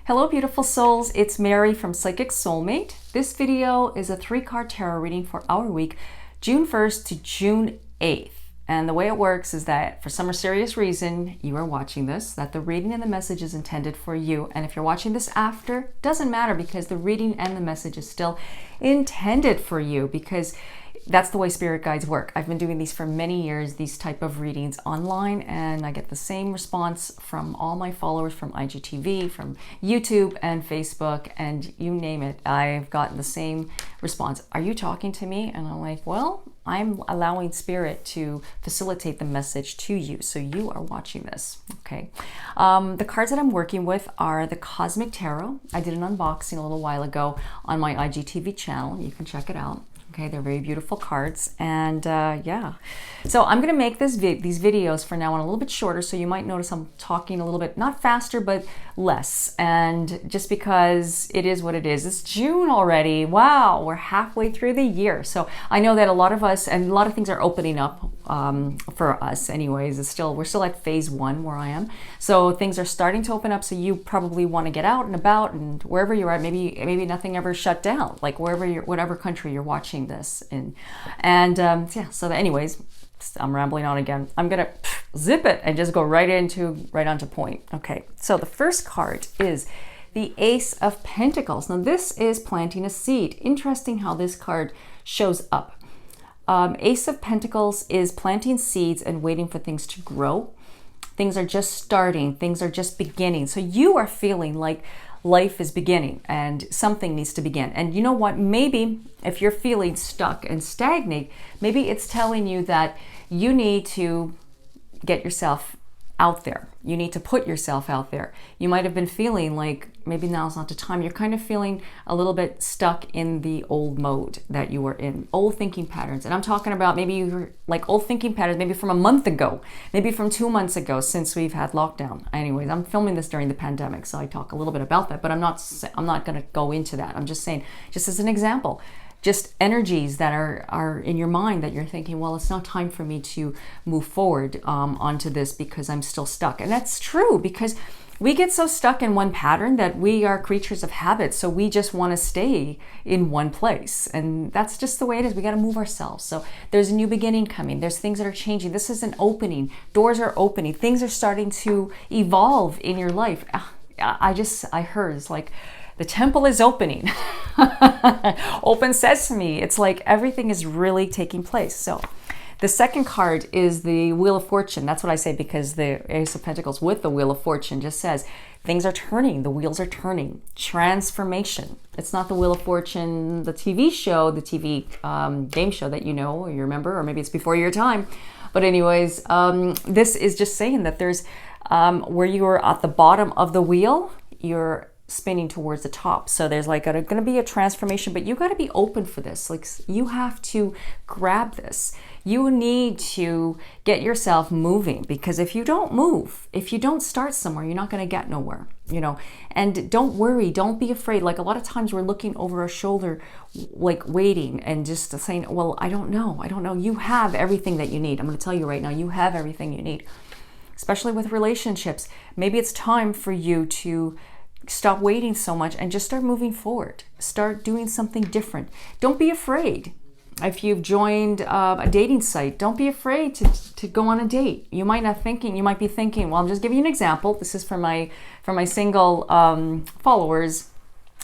Hello, beautiful souls. It's Mary from Psychic Soulmate. This video is a 3-card tarot reading for our week, June 1st to June 8th. And the way it works is that for some mysterious reason, you are watching this, that the reading and the message is intended for you. And if you're watching this after, doesn't matter because the reading and the message is still intended for you because that's the way spirit guides work. I've been doing these for many years, these type of readings online, and I get the same response from all my followers from IGTV, from YouTube and Facebook, and you name it. I've gotten the same response. Are you talking to me? And I'm like, well, I'm allowing spirit to facilitate the message to you. So you are watching this, okay? The cards that I'm working with are the Cosmic Tarot. I did an unboxing a little while ago on my IGTV channel. You can check it out. Okay, they're very beautiful cards, and yeah. So I'm gonna make these videos for now on a little bit shorter, so you might notice I'm talking a little bit, not faster, but less. And just because it is what it is. It's June already. Wow, we're halfway through the year. So I know that a lot of us, and a lot of things are opening up for us anyways. We're still at phase 1 where I am. So things are starting to open up, so you probably want to get out and about, and wherever you're at, maybe nothing ever shut down, like whatever country you're watching this in. And yeah, so anyways, I'm rambling on again. I'm gonna zip it and just go right onto point. Okay, so the first card is the Ace of Pentacles. Now this is planting a seed. Interesting how this card shows up. Ace of Pentacles is planting seeds and waiting for things to grow. Things are just starting, things are just beginning. So you are feeling like life is beginning and something needs to begin. And you know what? Maybe if you're feeling stuck and stagnant, maybe it's telling you that you need to get yourself out there. You need to put yourself out there. You might have been feeling like maybe now's not the time. You're kind of feeling a little bit stuck in the old mode that you were in, old thinking patterns. And I'm talking about maybe you're like old thinking patterns, maybe from a month ago, maybe from 2 months ago since we've had lockdown. Anyways, I'm filming this during the pandemic, so I talk a little bit about that, but I'm not going to go into that. I'm just saying, just as an example, just energies that are in your mind that you're thinking, well, it's not time for me to move forward onto this because I'm still stuck. And that's true, because we get so stuck in one pattern that we are creatures of habit. So we just want to stay in one place. And that's just the way it is. We got to move ourselves. So there's a new beginning coming. There's things that are changing. This is an opening. Doors are opening. Things are starting to evolve in your life. I heard it's like, the temple is opening. Open sesame. It's like everything is really taking place. So the second card is the Wheel of Fortune. That's what I say because the Ace of Pentacles with the Wheel of Fortune just says things are turning. The wheels are turning. Transformation. It's not the Wheel of Fortune, the TV show, the TV game show that you know or you remember, or maybe it's before your time. But anyways, this is just saying that there's where you are at the bottom of the wheel, you're spinning towards the top. So there's like going to be a transformation, but you got to be open for this. Like you have to grab this. You need to get yourself moving, because if you don't move, if you don't start somewhere, you're not going to get nowhere, you know. And don't worry, don't be afraid. Like a lot of times we're looking over our shoulder, like waiting and just saying, well, I don't know. You have everything that you need. I'm going to tell you right now, you have everything you need, especially with relationships. Maybe it's time for you to stop waiting so much and just start moving forward. Start doing something different. Don't be afraid. If you've joined a dating site, don't be afraid to go on a date. You might be thinking, well, I'm just giving you an example. This is for my single followers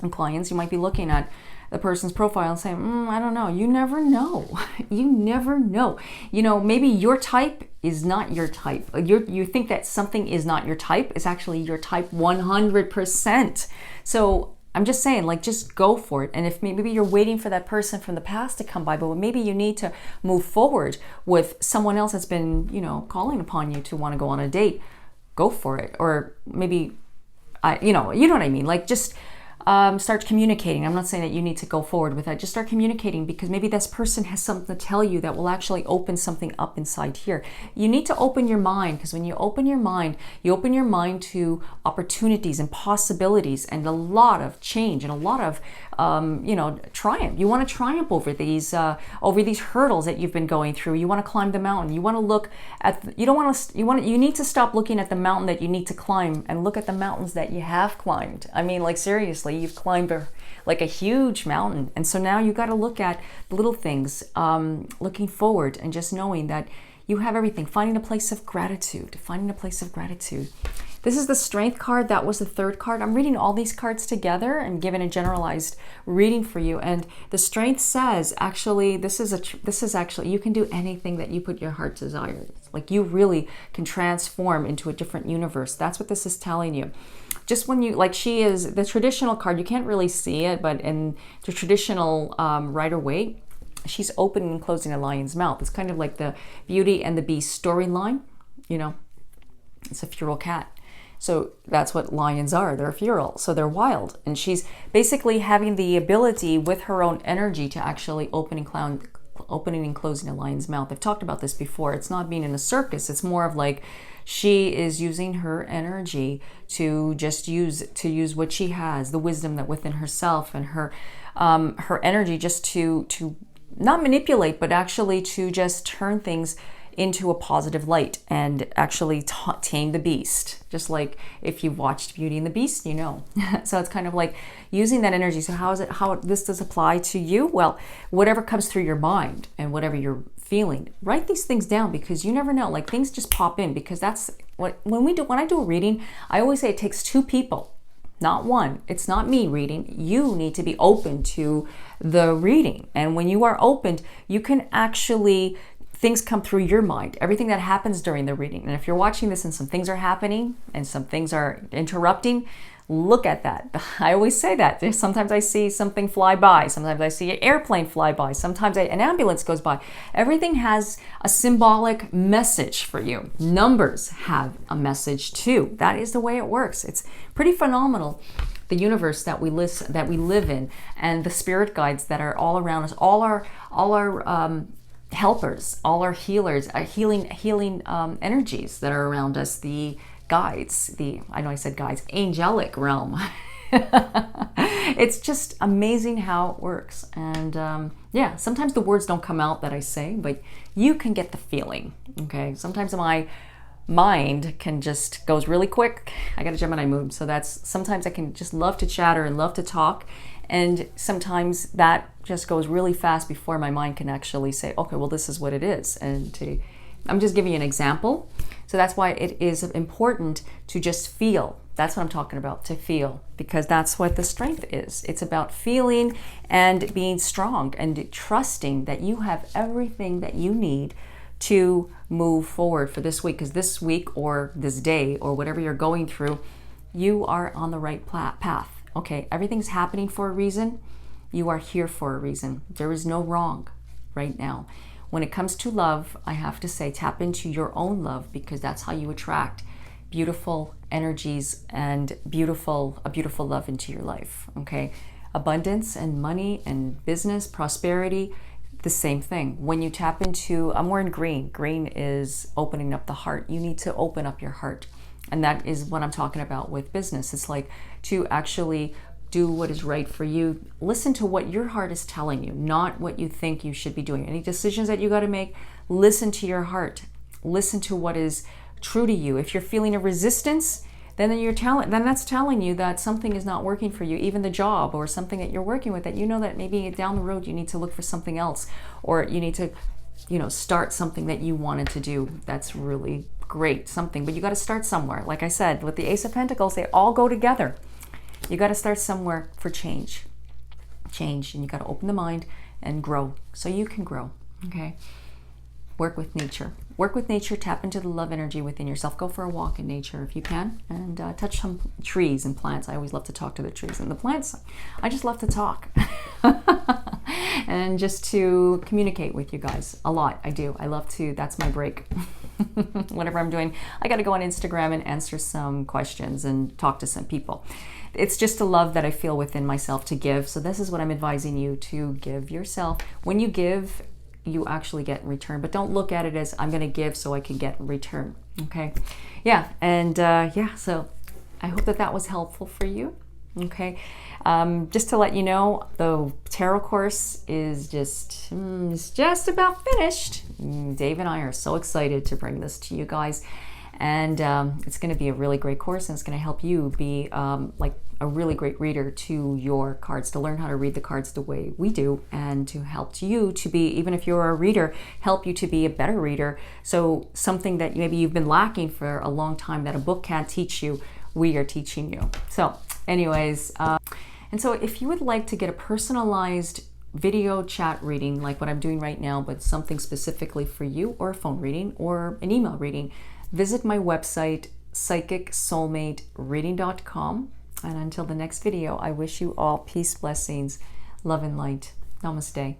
and clients. You might be looking at the person's profile and saying, I don't know. You never know. You never know. You know, maybe your type is not your type. You think that something is not your type. It's actually your type 100%. So I'm just saying, like, just go for it. And if maybe you're waiting for that person from the past to come by, but maybe you need to move forward with someone else that's been, you know, calling upon you to want to go on a date, go for it. Or maybe, you know what I mean? Like, just start communicating. I'm not saying that you need to go forward with that. Just start communicating, because maybe this person has something to tell you that will actually open something up inside here. You need to open your mind, because when you open your mind to opportunities and possibilities and a lot of change and a lot of triumph. You want to triumph over these hurdles that you've been going through. You want to climb the mountain. You want to look at you need to stop looking at the mountain that you need to climb and look at the mountains that you have climbed. I mean, like, seriously, you've climbed a huge mountain, and so now you got to look at the little things, looking forward and just knowing that you have everything. Finding a place of gratitude. This is the Strength card. That was the third card. I'm reading all these cards together and giving a generalized reading for you. And the Strength says, actually, this is actually, you can do anything that you put your heart desires. Like, you really can transform into a different universe. That's what this is telling you. Just when you, like, she is the traditional card, you can't really see it, but in the traditional Rider-Waite, she's opening and closing a lion's mouth. It's kind of like the Beauty and the Beast storyline. It's a feral cat. So that's what lions are. They're feral. So they're wild. And she's basically having the ability with her own energy to actually opening and closing a lion's mouth. I've talked about this before. It's not being in a circus. It's more of like she is using her energy to just use what she has, the wisdom that within herself, and her energy just to not manipulate, but actually to just turn things into a positive light and actually tame the beast. Just like if you've watched Beauty and the Beast, So it's kind of like using that energy. So how this does apply to you? Well, whatever comes through your mind and whatever you're feeling, write these things down, because you never know. Like, things just pop in, because that's what when I do a reading, I always say it takes two people, not one. It's not me reading. You need to be open to the reading. And when you are opened, you can actually, things come through your mind, everything that happens during the reading. And if you're watching this and some things are happening and some things are interrupting, look at that. I always say that. Sometimes I see something fly by. Sometimes I see an airplane fly by. Sometimes an ambulance goes by. Everything has a symbolic message for you. Numbers have a message too. That is the way it works. It's pretty phenomenal. The universe that we live in, and the spirit guides that are all around us, all our helpers, all our healers, healing energies that are around us, the guides, I know I said guides, angelic realm. It's just amazing how it works. And sometimes the words don't come out that I say, but you can get the feeling. Okay, sometimes my mind goes really quick. I got a Gemini moon, so sometimes I can just love to chatter and love to talk. And sometimes that just goes really fast before my mind can actually say, okay, well, this is what it is. And I'm just giving you an example. So that's why it is important to just feel. That's what I'm talking about, to feel, because that's what the Strength is. It's about feeling and being strong and trusting that you have everything that you need to move forward for this week. Because this week or this day or whatever you're going through, you are on the right path. Okay, everything's happening for a reason. You are here for a reason. There is no wrong right now. When it comes to love, I have to say, tap into your own love, because that's how you attract beautiful energies and a beautiful love into your life. Okay, abundance and money and business, prosperity, the same thing. When you tap into, I'm wearing green. Green is opening up the heart. You need to open up your heart. And that is what I'm talking about with business. It's like to actually do what is right for you. Listen to what your heart is telling you, not what you think you should be doing. Any decisions that you got to make, listen to your heart. Listen to what is true to you. If you're feeling a resistance, then that's telling you that something is not working for you. Even the job or something that you're working with, that you know that maybe down the road you need to look for something else, or you need to, start something that you wanted to do. That's really great, something, but you got to start somewhere. Like I said, with the Ace of Pentacles, they all go together. You got to start somewhere for change, and you got to open the mind and grow, so you can grow. Okay, work with nature. Tap into the love energy within yourself. Go for a walk in nature if you can, and touch some trees and plants. I always love to talk to the trees and the plants. I just love to talk and just to communicate with you guys a lot. I do. I love to. That's my break. Whatever I'm doing, I got to go on Instagram and answer some questions and talk to some people. it's just a love that I feel within myself to give. So this is what I'm advising you to give yourself. When you give, you actually get in return, but don't look at it as I'm going to give so I can get in return. Okay. Yeah. And yeah, so I hope that that was helpful for you. Okay. Just to let you know, the tarot course is just about finished. Dave and I are so excited to bring this to you guys. And it's going to be a really great course, and it's going to help you be like a really great reader to your cards, to learn how to read the cards the way we do, and to help you to be, even if you're a reader, help you to be a better reader. So something that maybe you've been lacking for a long time that a book can't teach you, we are teaching you. So anyways, and so if you would like to get a personalized video chat reading like what I'm doing right now, but something specifically for you, or a phone reading or an email reading, visit my website, psychicsoulmatereading.com. And until the next video, I wish you all peace, blessings, love, and light. Namaste.